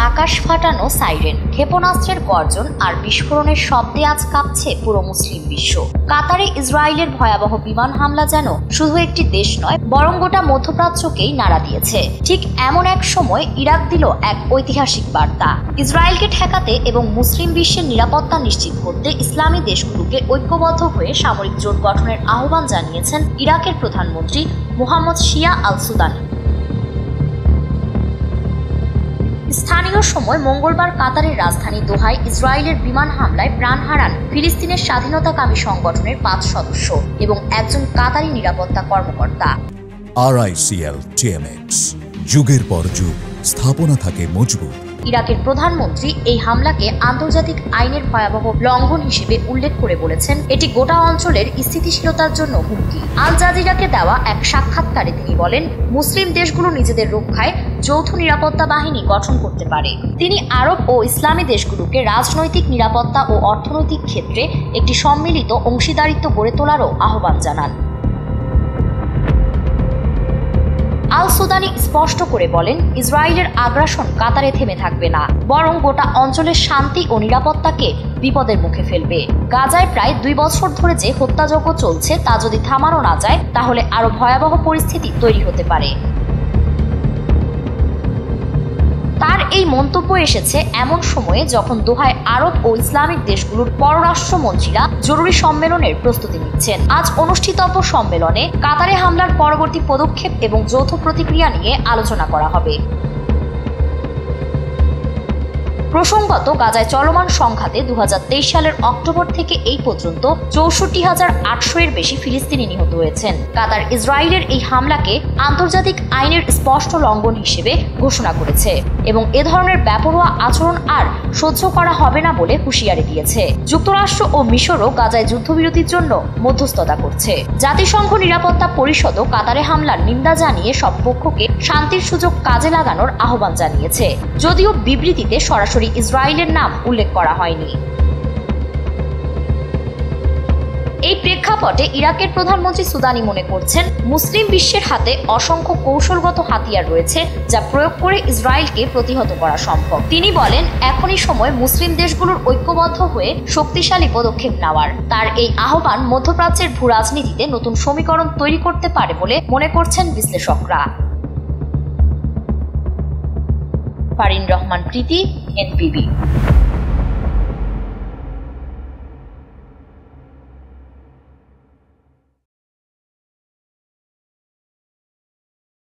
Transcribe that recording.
আকাশ ফাটানো সাইরেন, ক্ষেপণাস্ত্রের গর্জন আর বিস্ফোরণের শব্দে আজ কাঁপছে পুরো মুসলিম বিশ্ব। কাতারে ইসরায়েলের ভয়াবহ বিমান হামলা যেন শুধু একটি দেশ নয়, বরং গোটা মধ্যপ্রাচ্যকেই নাড়া দিয়েছে। ঠিক এমন এক সময় ইরাক দিল এক ঐতিহাসিক বার্তা। ইসরায়েলকে ঠেকাতে এবং মুসলিম বিশ্বের নিরাপত্তা নিশ্চিত করতে ইসলামী দেশগুলোকে ঐক্যবদ্ধ হয়ে সামরিক জোট গঠনের আহ্বান জানিয়েছেন ইরাকের প্রধানমন্ত্রী মোহাম্মদ শিয়া আল সুদানি। স্থানীয় সময় মঙ্গলবার কাতারের রাজধানী দোহায় ইসরায়েলের বিমান হামলায় প্রাণ হারান ফিলিস্তিনের স্বাধীনতাকামী সংগঠনের 5 সদস্য এবং একজন কাতারি নিরাপত্তা কর্মকর্তা। RICL TMX, যুগের পর যুগ স্থাপনা থাকে মজবুত। ইরাকের প্রধানমন্ত্রী এই হামলাকে আন্তর্জাতিক আইনের ভয়াবহ লঙ্ঘন হিসেবে উল্লেখ করে বলেছেন, এটি গোটা অঞ্চলের স্থিতিশীলতার জন্য হুমকি। আল জাজিরাকে দেওয়া এক সাক্ষাৎকারে তিনি বলেন, মুসলিম দেশগুলো নিজেদের রক্ষায় যৌথ নিরাপত্তা বাহিনী গঠন করতে পারে। তিনি আরব ও ইসলামী দেশগুলোকে রাজনৈতিক, নিরাপত্তা ও অর্থনৈতিক ক্ষেত্রে একটি সম্মিলিত অংশীদারিত্ব গড়ে তোলারও আহ্বান জানান। আল সুদানি স্পষ্ট করে বলেন, ইসরায়েলের আগ্রাসন কাতারে থেমে থাকবে না, বরং গোটা অঞ্চলের শান্তি ও নিরাপত্তাকে বিপদের মুখে ফেলবে। গাজায় প্রায় 2 বছর ধরে যে হত্যাযজ্ঞ চলছে তা যদি থামানো না যায়, তাহলে আরো ভয়াবহ পরিস্থিতি তৈরি হতে পারে। তার এই মন্তব্য এসেছে এমন সময়ে যখন দোহায় আরব ও ইসলামিক দেশগুলোর পররাষ্ট্রমন্ত্রীরা জরুরি সম্মেলনের প্রস্তুতি নিচ্ছেন। আজ অনুষ্ঠিতব্য সম্মেলনে কাতারে হামলার পরবর্তী পদক্ষেপ এবং যৌথ প্রতিক্রিয়া নিয়ে আলোচনা করা হবে। প্রসঙ্গত, গাজায় চলমান সংঘাতে 2023 সালের অক্টোবর থেকে এই পর্যন্ত 64,800 এর বেশি ফিলিস্তিনি নিহত হয়েছেন। কাতার ইসরায়েলের এই হামলাকে আন্তর্জাতিক আইনের স্পষ্ট লঙ্ঘন হিসেবে ঘোষণা করেছে এবং এ ধরনের বেপরোয়া আচরণ আর সহ্য করা হবে না বলে হুঁশিয়ারি দিয়েছে। যুক্তরাষ্ট্র ও মিশরও গাজায় যুদ্ধবিরতির জন্য মধ্যস্থতা করছে। জাতিসংঘ নিরাপত্তা পরিষদও কাতারে হামলার নিন্দা জানিয়ে সব পক্ষকে শান্তির সুযোগ কাজে লাগানোর আহ্বান জানিয়েছে, যদিও বিবৃতিতে সরাসরি ইসরায়েলের নাম উল্লেখ করা হয়নি। এই প্রেক্ষাপটে ইরাকের প্রধানমন্ত্রী সুদানি মনে করছেন, মুসলিম বিশ্বের হাতে অসংখ্য কৌশলগত হাতিয়ার রয়েছে যা প্রয়োগ করে ইসরায়েলকে প্রতিহত করা সম্ভব। তিনি বলেন, এখনই সময় মুসলিম দেশগুলোর ঐক্যবদ্ধ হয়ে শক্তিশালী পদক্ষেপ নেওয়ার। তার এই আহ্বান মধ্যপ্রাচ্যের ভূ রাজনীতিতে নতুন সমীকরণ তৈরি করতে পারে বলে মনে করছেন বিশ্লেষকরা। ফারিন রহমান প্রীতি, NPB।